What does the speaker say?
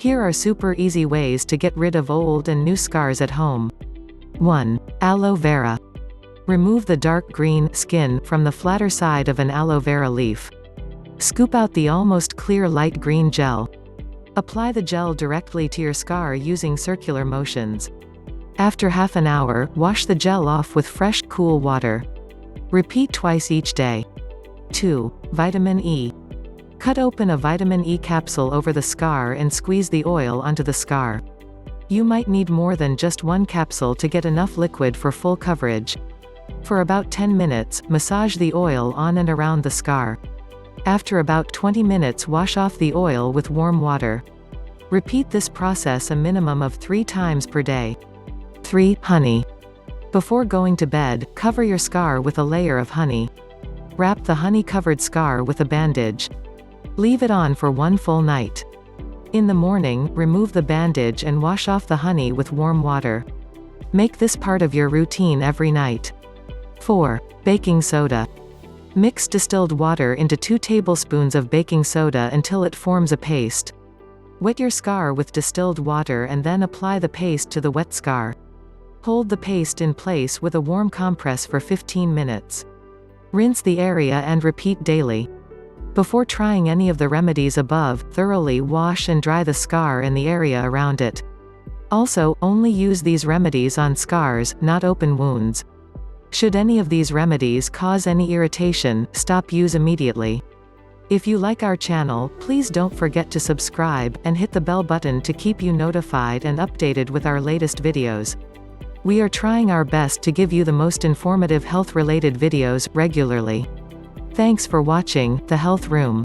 Here are super easy ways to get rid of old and new scars at home. 1. Aloe vera. Remove the dark green skin from the flatter side of an aloe vera leaf. Scoop out the almost clear light green gel. Apply the gel directly to your scar using circular motions. After half an hour, wash the gel off with fresh, cool water. Repeat twice each day. 2. Vitamin E. Cut open a vitamin E capsule over the scar and squeeze the oil onto the scar. You might need more than just one capsule to get enough liquid for full coverage. For about 10 minutes, massage the oil on and around the scar. After about 20 minutes, wash off the oil with warm water. Repeat this process a minimum of 3 times per day. 3. Honey. Before going to bed, cover your scar with a layer of honey. Wrap the honey-covered scar with a bandage. Leave it on for 1 full night. In the morning, remove the bandage and wash off the honey with warm water. Make this part of your routine every night. 4. Baking soda. Mix distilled water into 2 tablespoons of baking soda until it forms a paste. Wet your scar with distilled water and then apply the paste to the wet scar. Hold the paste in place with a warm compress for 15 minutes. Rinse the area and repeat daily. Before trying any of the remedies above, thoroughly wash and dry the scar and the area around it. Also, only use these remedies on scars, not open wounds. Should any of these remedies cause any irritation, stop use immediately. If you like our channel, please don't forget to subscribe, and hit the bell button to keep you notified and updated with our latest videos. We are trying our best to give you the most informative health-related videos regularly. Thanks for watching The Health Room.